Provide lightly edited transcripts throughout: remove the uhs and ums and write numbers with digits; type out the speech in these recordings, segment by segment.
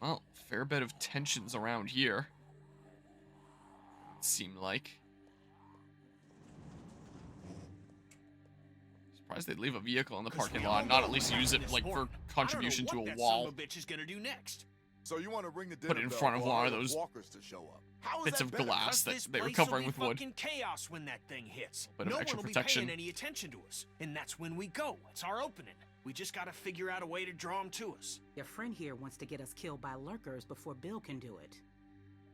Well, fair bit of tensions around here. It seemed like. Surprised they'd leave a vehicle in the 'Cause parking we lot, all not know at what least use happened it this like for morning. contribution I to don't a know what that son wall. of a bitch is gonna do next. So you want to ring the Put it in front of one of those walkers to show up? How is bits that of better? glass 'Cause that this they were place will covering be with wood. fucking chaos when that thing hits. Bit of No extra one will be protection. paying any attention to us, and that's when we go. It's our opening. We just gotta figure out a way to draw them to us. Your friend here wants to get us killed by lurkers before Bill can do it.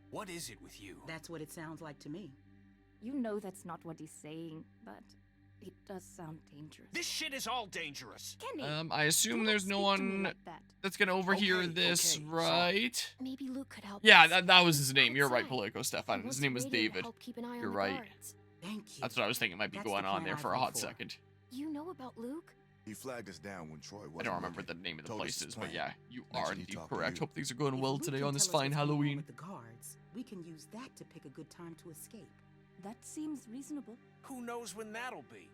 What is it with you? That's what it sounds like to me. You know that's not what he's saying, but it does sound dangerous. This shit is all dangerous. Kenny, I assume do there's not no speak to me one like that. that's gonna overhear Okay, this, okay, right? Maybe Luke could help Yeah, us. that was his name. You're right, Outside. Politico He Stefan. His wants name a was radio to David. help keep an eye on You're the right. guards. Thank you. That's what I was thinking might be That's the going on plan there I for a vote hot for. second. You know about Luke? He flagged us down when Troy wasn't I don't remember the looking. name of the Told us his places, but plan. yeah, you Mentioned are he indeed talked to correct. you. Hope things are going If well Luke today can on this tell us fine what's going on Halloween. with the guards, we can use that to pick a good time to escape. That seems reasonable. Who knows when that'll be?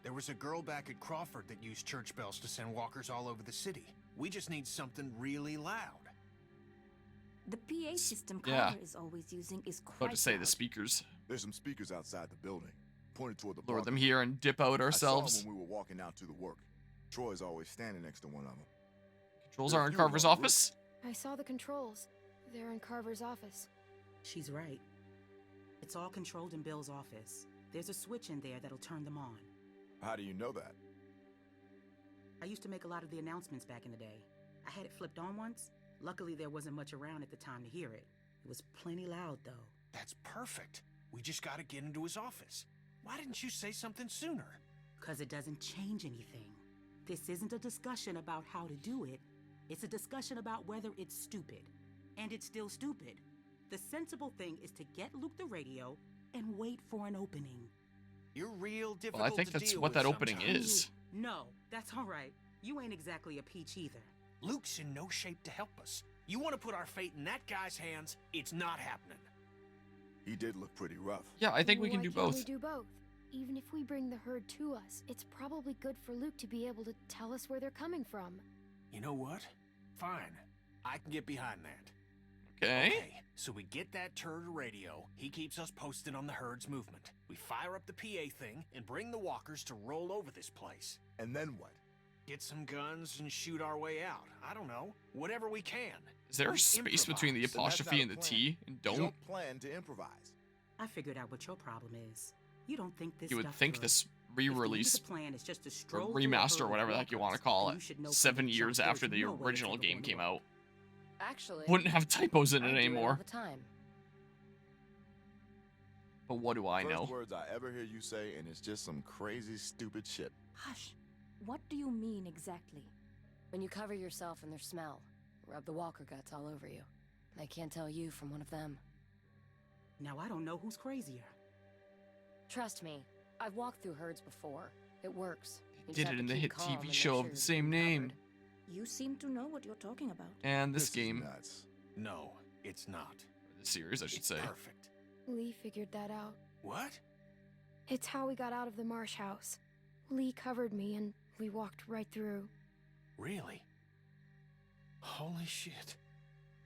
There was a girl back at Crawford that used church bells to send walkers all over the city. We just need something really loud. The PA system Yeah. Carver is always using is quite About to say the loud. speakers. There's some speakers outside the building, pointed toward the Lure parking them lot. here and dip out I saw ourselves. 'em when we were walking out to the work. Troy's always standing next to one of them. Controls There's are in a few Carver's on the roof. office. I saw the controls. They're in Carver's office. She's right. It's all controlled in Bill's office. There's a switch in there that'll turn them on. How do you know that? I used to make a lot of the announcements back in the day. I had it flipped on once. Luckily, there wasn't much around at the time to hear it. It was plenty loud, though. That's perfect. We just gotta get into his office. Why didn't you say something sooner? Because it doesn't change anything. This isn't a discussion about how to do it. It's a discussion about whether it's stupid. And it's still stupid. The sensible thing is to get Luke the radio and wait for an opening. You're real difficult Well, I think to that's deal what with that opening sometimes. is. No, that's all right. You ain't exactly a peach either. Luke's in no shape to help us. You want to put our fate in that guy's hands, it's not happening. He did look pretty rough. Yeah, I think we can Why do can't both. We do both. Even if we bring the herd to us, it's probably good for Luke to be able to tell us where they're coming from. You know what? Fine. I can get behind that. Okay. So we get that turd radio. He keeps us posted on the herd's movement. We fire up the PA thing and bring the walkers to roll over this place. And then what? Get some guns and shoot our way out. I don't know. Whatever we can. Is there a We space between the improvise. Then that's apostrophe not and a the plan. T? And You don't? plan to improvise. I figured out what your problem is. You don't think this You would stuff think through. this If the re-release music plan is just to or stroll through a remaster herd or of whatever the heck you want to walkers, call then it, you should know from 7 the years jump after there's the no way original that you're game going came to out, Actually, wouldn't have typos in I it do all anymore. the time. But what do I know? First words I ever hear you say, and it's just some crazy, stupid shit. Hush. What do you mean exactly? When you cover yourself in their smell, rub the walker guts all over you. They can't tell you from one of them. Now I don't know who's crazier. Trust me, I've walked through herds before. It works. You Did just it have in to the keep hit calm TV and make show sure of the you're same being name. covered. You seem to know what you're talking about. And this is game, nuts. No, it's not. the series, I should It's say. perfect. Lee figured that out. What? It's how we got out of the marsh house. Lee covered me and we walked right through. Really? Holy shit.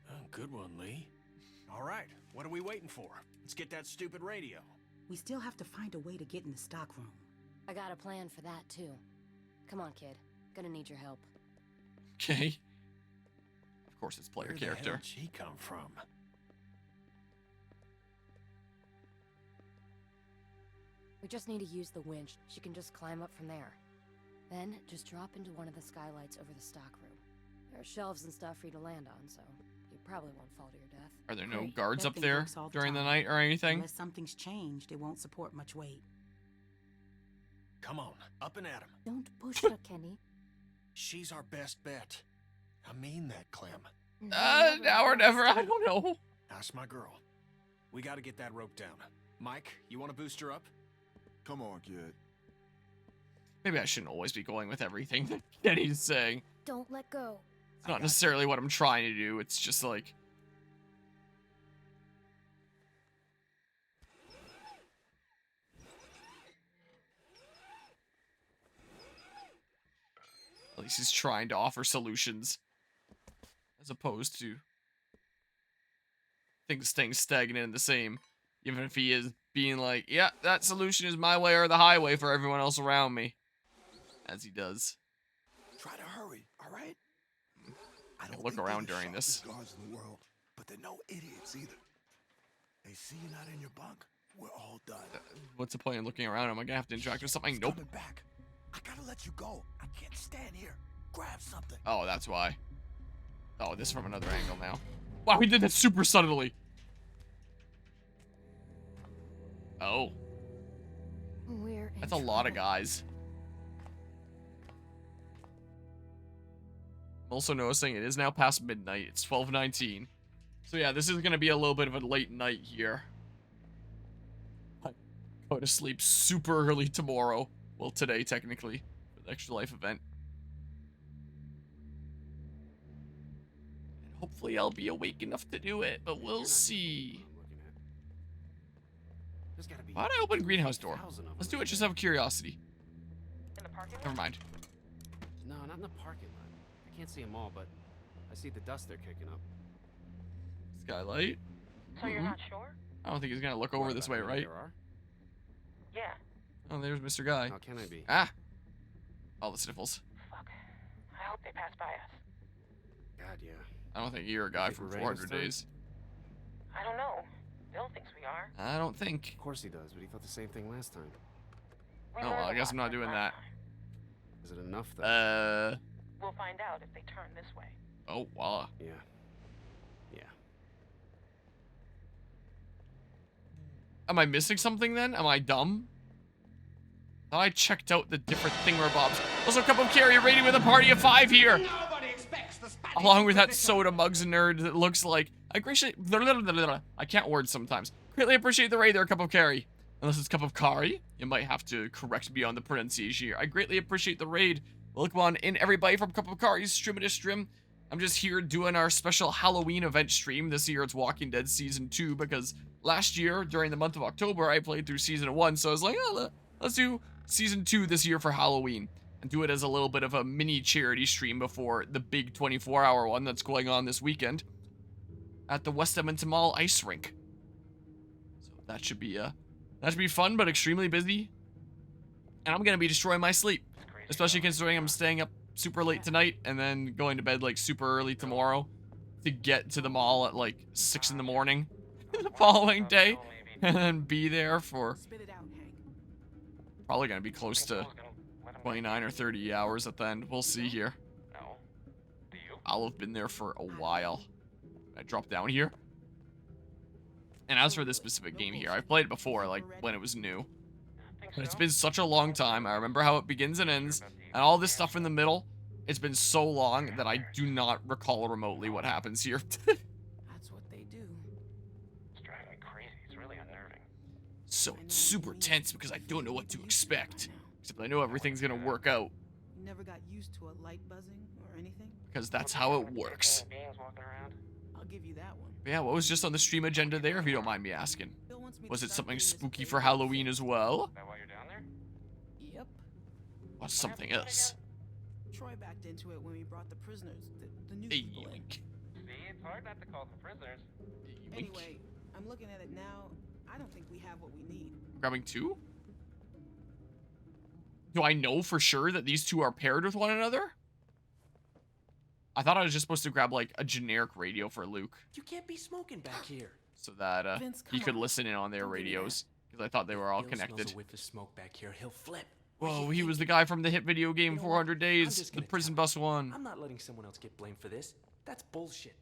Oh, good one, Lee. All right, what are we waiting for? Let's get that stupid radio. We still have to find a way to get in the stockroom. I got a plan for that, too. Come on, kid. Gonna need your help. Okay. Of course, it's player Where the hell character. did she come from? We just need to use the winch. She can just climb up from there. Then, just drop into one of the skylights over the stockroom. There are shelves and stuff for you to land on, so you probably won't fall to your death. Are there no Great. guards That up thing there works all the during the time. night or anything? Unless something's changed, it won't support much weight. Come on, up and at him. Don't push her, Kenny. She's our best bet. I mean that, Clem. Now or never, I don't know. That's my girl. We gotta get that rope down. Mike, you wanna boost her up? Come on, kid. Maybe I shouldn't always be going with everything that Kenny's saying. Don't let go. It's not necessarily what I'm trying to do, it's just like... At least he's trying to offer solutions. As opposed to things staying stagnant and the same. Even if he is being like, yeah, that solution is my way or the highway for everyone else around me. As he does. Try to hurry, all right? I don't Look think they're around the during this. sharpest guards in the world, but they're no idiots either. They see you're not in your bunk, we're all done. What's the point in looking around? Am I gonna have to interact with something? It's Nope. coming back. I gotta let you go. I can't stand here. Grab something. Oh, that's why. Oh, this is from another angle now. Wow, he did that super subtly. Oh, We're in that's a lot of trouble. guys. I'm also noticing it is now past midnight. It's 12:19. So yeah, this is gonna be a little bit of a late night here. I go to sleep super early tomorrow. Well, today technically, for the Extra Life event. And hopefully I'll be awake enough to do it, but we'll see. There's gotta be Why'd I open greenhouse door? 1,000 of Let's them. do it just out of curiosity. Never mind. No, not in the parking lot. I can't see them all, but I see the dust they're kicking up. Skylight. So you're not sure? I don't think he's gonna look over this way, right? There are? Yeah. Oh, there's Mr. Guy. How can I be? Ah! All the sniffles. Fuck. I hope they pass by us. God, yeah. I don't think you're a guy Think from we're ready to 400 start? days. I don't know. Bill thinks we are. I don't think. Of course he does, but he thought the same thing last time. We Oh, well, learned I a guess lot I'm not from doing last that. time. Is it enough, though? We'll find out if they turn this way. Oh, wow. Yeah. Yeah. Am I missing something then? Am I dumb? Thought I checked out the different thingamabobs. Also, Cup of Carry rating with a party of 5 here. Along with that soda mugs and nerd that looks like I can't word sometimes. Greatly appreciate the raid there, Cup of Carry. Unless it's Cup of Kari, you might have to correct me on the pronunciation here. I greatly appreciate the raid. Welcome on in, everybody, from Cup of Kari's stream. I'm just here doing our special Halloween event stream. This year it's Walking Dead Season 2 because last year, during the month of October, I played through Season 1. So I was like, oh, let's do Season 2 this year for Halloween. And do it as a little bit of a mini charity stream before the big 24-hour one that's going on this weekend at the West Edmonton Mall Ice Rink. So that should be fun, but extremely busy. And I'm gonna be destroying my sleep, especially considering I'm staying up super late tonight and then going to bed like super early tomorrow to get to the mall at like 6 in the morning the following day, and then be there for Spit it out, Hank. probably gonna be close to 29 or 30 hours at the end. We'll see here. No. Do you? I'll have been there for a while. I drop down here. And as for this specific game here, I've played it before, like when it was new. But it's been such a long time. I remember how it begins and ends, and all this stuff in the middle. It's been so long that I do not recall remotely what happens here. That's what they do. It's driving me crazy. It's really unnerving. So it's super tense because I don't know what to expect. Except I know everything's gonna work out. You never got used to a light buzzing or anything? Because that's how it works. Beings walking around. I'll give you that one. But yeah, what was just on the stream agenda there, if you don't mind me asking? Bill wants me to Was it stop something doing this spooky thing for Halloween as well? Is that why you're down there? Yep. Or something else? Troy backed into it when we brought the prisoners, the new Hey, people in. yoink. See, it's hard not to call them prisoners. Yoink. Anyway, I'm looking at it now. I don't think we have what we need. Grabbing 2? Do I know for sure that these 2 are paired with one another? I thought I was just supposed to grab like a generic radio for Luke You can't be smoking back here. so that Vince, he come could on. listen in on their Don't do that. radios because I thought they were all Bill smells connected. a whiff of smoke back here. He'll flip. Whoa, he was the guy from the hit video game You know what? 400 I'm Days, just the gonna prison tell bus one. I'm not letting someone else get blamed for this. That's bullshit.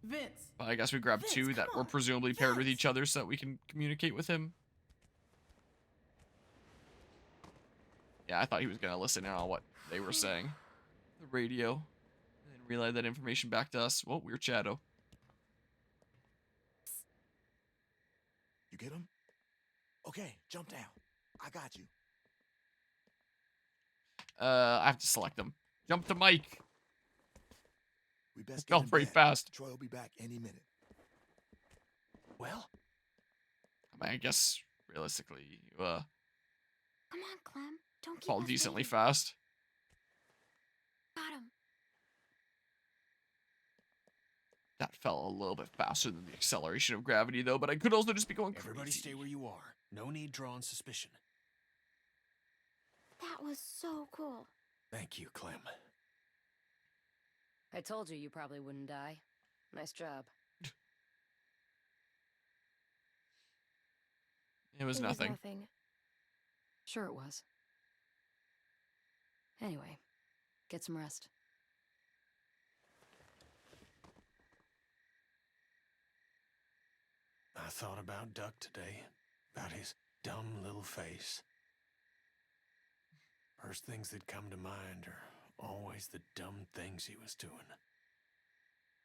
Vince! But I guess we grabbed Vince, 2 that come were on. presumably paired with Yes. each other so that we can communicate with him. Yeah, I thought he was gonna listen in on what they were saying. The radio. And then relay that information back to us. Whoa, weird shadow. You get him? Okay, jump down. I got you. I have to select them. Jump to Mike. We best get Fell in pretty bed. fast. Troy will be back any minute. Well, I mean, I guess realistically, Come on, Clem. Don't keep fall us decently waiting. fast. Got him. fell a little bit faster than the acceleration of gravity, though, but I could also just be going crazy. Everybody stay where you are. No need drawing suspicion. That was so cool. Thank you, Clem. I told you probably wouldn't die. Nice job. It was nothing. Sure it was. Anyway, get some rest. I thought about Duck today, about his dumb little face. First things that come to mind are always the dumb things he was doing.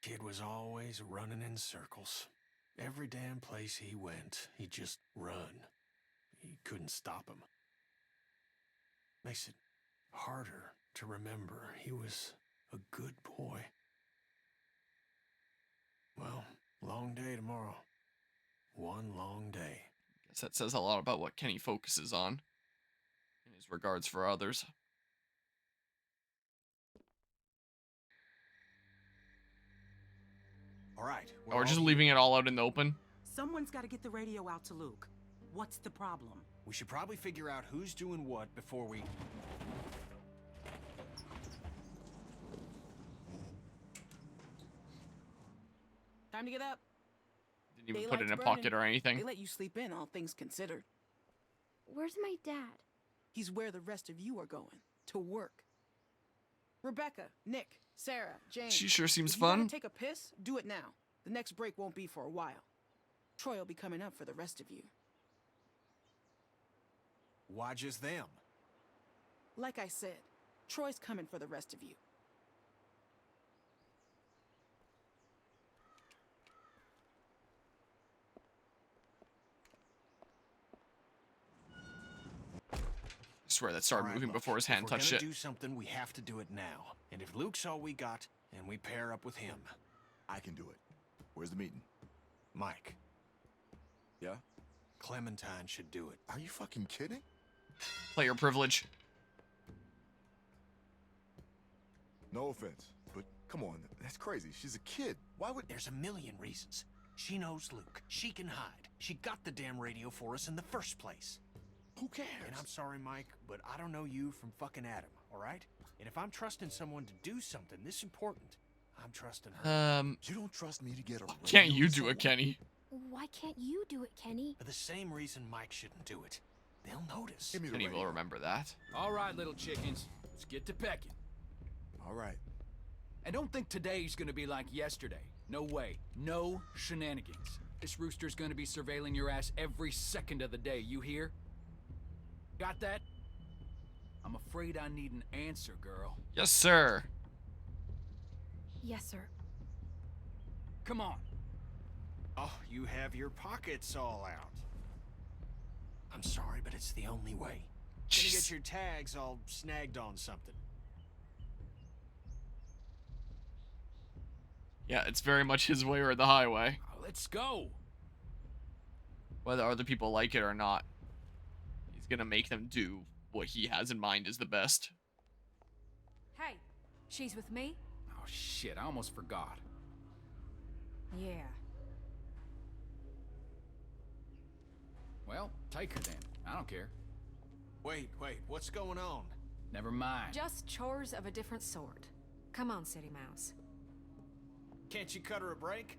Kid was always running in circles. Every damn place he went, he'd just run. He couldn't stop him. Makes it harder to remember he was a good boy. Well, long day tomorrow. One long day. Guess that says a lot about what Kenny focuses on in his regards for others. All right. Or just leaving it all out in the open. Someone's got to get the radio out to Luke. What's the problem? We should probably figure out who's doing what before we... Time to get up. Didn't even put it in a pocket or anything. They let you sleep in, all things considered. Where's my dad? He's where the rest of you are going. To work. Rebecca, Nick, Sarah, James. She sure seems if you fun. gotta take a piss? Do it now. The next break won't be for a while. Troy will be coming up for the rest of you. Why just them? Like I said, Troy's coming for the rest of you. I swear that started All right, moving look, before his hand if we're touched gonna it. do something, we have to do it now. And if Luke's all we got, then we pair up with him. I can do it. Where's the meeting? Mike, Yeah? Clementine should do it. Are you fucking kidding? Player privilege. No offense, but come on, that's crazy. She's a kid. Why would... There's a million reasons. She knows Luke. She can hide. She got the damn radio for us in the first place. Who cares? And I'm sorry, Mike, but I don't know you from fucking Adam, all right? And if I'm trusting someone to do something this important, I'm trusting her. You don't trust me to get a... Can't radio you to do it, someone? Kenny? Why can't you do it, Kenny? For the same reason Mike shouldn't do it. They'll notice. Give me the Kenny radio. will remember that. All right, little chickens. Let's get to pecking. All right. And don't think today's gonna be like yesterday. No way. No shenanigans. This rooster's gonna be surveilling your ass every second of the day, you hear? Got that? I'm afraid I need an answer, girl. Yes, sir. Yes, sir. Come on. Oh, you have your pockets all out. I'm sorry, but it's the only way. Gonna Jeez. get your tags all snagged on something. Yeah, it's very much his way or the highway. Let's go. Whether other people like it or not, he's gonna make them do what he has in mind is the best. Hey, she's with me? Oh shit, I almost forgot. Yeah. Well, take her then. I don't care. Wait, what's going on? Never mind. Just chores of a different sort. Come on, City Mouse. Can't you cut her a break?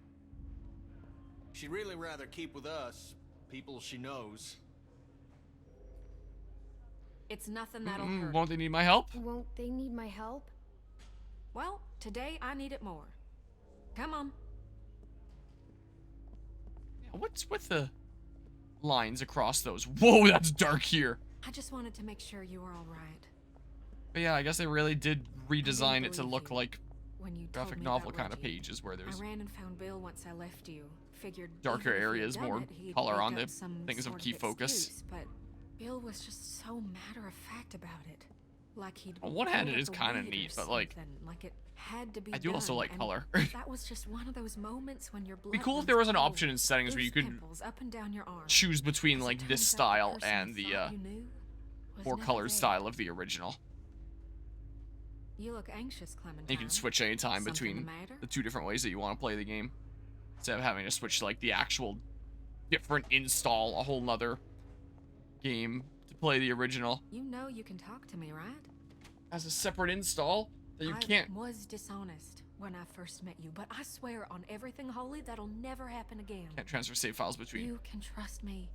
She'd really rather keep with us, people she knows. It's nothing that'll hurt. Won't they need my help? Won't they need my help? Well, today I need it more. Come on. What's with the lines across those? Whoa, that's dark here. I just wanted to make sure you were all right. But yeah, I guess they really did redesign it to believe look you like when you told graphic me novel about kind of Reggie. pages where there's I ran and found Bill once I left you. Figured darker even if he'd areas, done more it, he'd color make on up the some things of sort key focus. excuse, but Bill was just so matter of fact about it. Like he'd On one hand, pulled it up is a kind of weed or neat, but like it had to be I do also done, like and color. that was just one of those moments when your blood Be cool if runs there was an cold. option in settings where you Loose could pimples up and down your arm. choose between As it like this turns out, style the person and you the thought you knew was more never colored there. style of the original. You look anxious, Clementine. And you can switch anytime Something between the matter? the two different ways that you want to play the game. Instead of having to switch to like the actual different install, a whole nother game to play the original. You know you can talk to me, right? As a separate install that you can't. I was dishonest when I first met you, but I swear on everything holy that'll never happen again. Can't transfer save files between. You can trust me.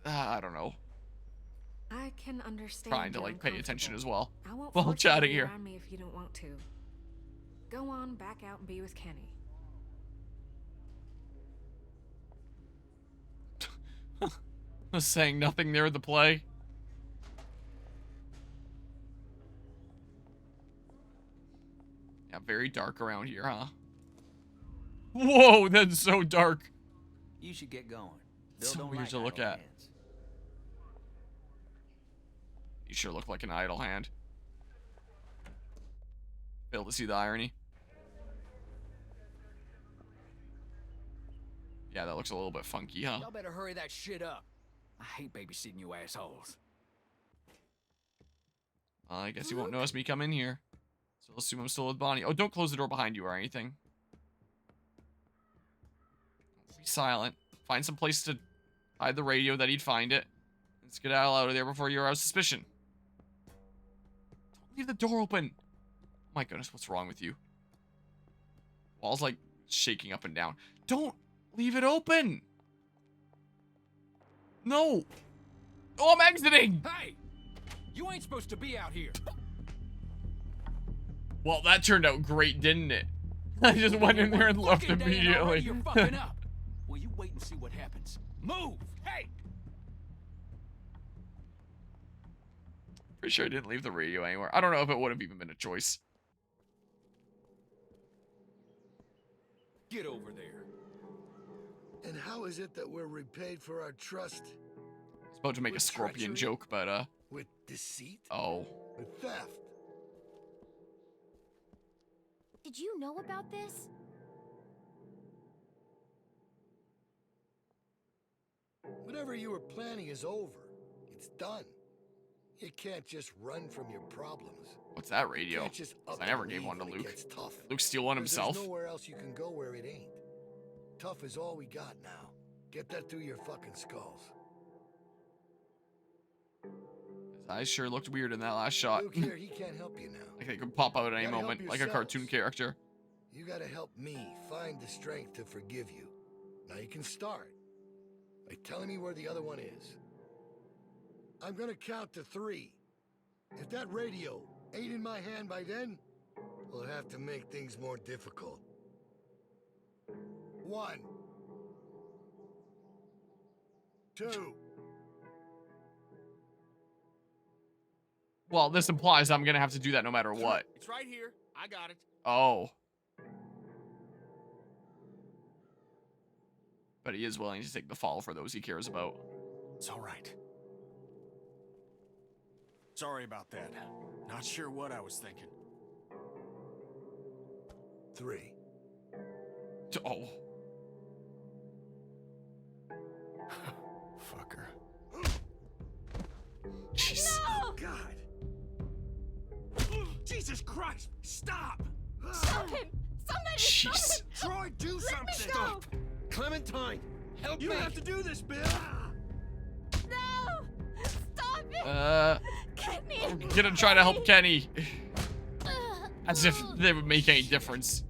I don't know. I can understand. Trying to like pay attention as well. I won't while force you to chatting be here. around me if you don't want to. Go on back out and be with Kenny. Was saying nothing there at the play. Yeah, very dark around here, huh? Whoa, that's so dark. You should get going. It's so weird to look at. You sure look like an idle hand. Fail to see the irony. Yeah, that looks a little bit funky, huh? Y'all better hurry that shit up. I hate babysitting you assholes. I guess he won't notice me come in here. So I'll assume I'm still with Bonnie. Oh, don't close the door behind you or anything. Be silent. Find some place to hide the radio that he'd find it. Let's get out of there before you arouse suspicion. Don't leave the door open. Oh my goodness, what's wrong with you? Wall's like shaking up and down. Don't leave it open. No. Oh, I'm exiting. Hey, you ain't supposed to be out here. Well, that turned out great, didn't it? I just went in there and left immediately. You're fucking up. Well, you wait and see what happens. Move! Hey! Pretty sure I didn't leave the radio anywhere. I don't know if it would have even been a choice. Get over there. And how is it that we're repaid for our trust? I was about to make a scorpion treachery? joke, but With deceit? oh. With theft? Did you know about this? Whatever you were planning is over. It's done. You can't just run from your problems. What's that radio? Can't just 'Cause up I never and gave leave one to when it Luke. gets tough. Luke steal one 'Cause himself? There's nowhere else you can go where it ain't. Tough is all we got now. Get that through your fucking skulls. His eyes sure looked weird in that last shot. Luke here, he can't help you now. Like they could pop out at any Gotta help moment, like a cartoon yourselves. character. You gotta help me find the strength to forgive you. Now you can start by telling me where the other one is. I'm gonna count to 3. If that radio ain't in my hand by then, we'll have to make things more difficult. 1, 2. Well, this implies I'm gonna have to do that no matter what. It's right here. I got it. Oh. But he is willing to take the fall for those he cares about. It's all right. Sorry about that. Not sure what I was thinking. 3. Oh. Fucker. Jeez. No! God. Jesus Christ! Stop! Stop him! Somebody Jeez. stop him! Troy, do Let me something! go! Clementine, help me. You have to do this, Bill! No! Stop it! Kenny! I'm gonna try to help Kenny. As if they would make any difference.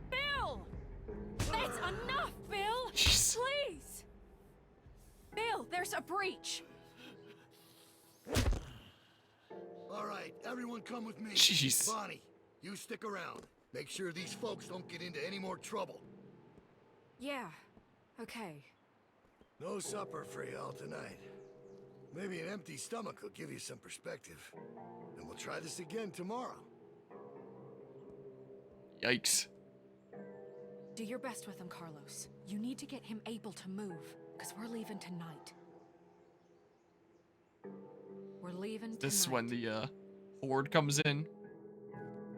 Bill! That's enough, Bill! Jeez. Please! Bill, there's a breach. All right, everyone come with me. Jeez. Bonnie, you stick around. Make sure these folks don't get into any more trouble. Yeah, okay. No supper for y'all tonight. Maybe an empty stomach will give you some perspective. And we'll try this again tomorrow. Yikes. Do your best with him, Carlos. You need to get him able to move, because we're leaving tonight. We're leaving This is tonight. when the horde comes in.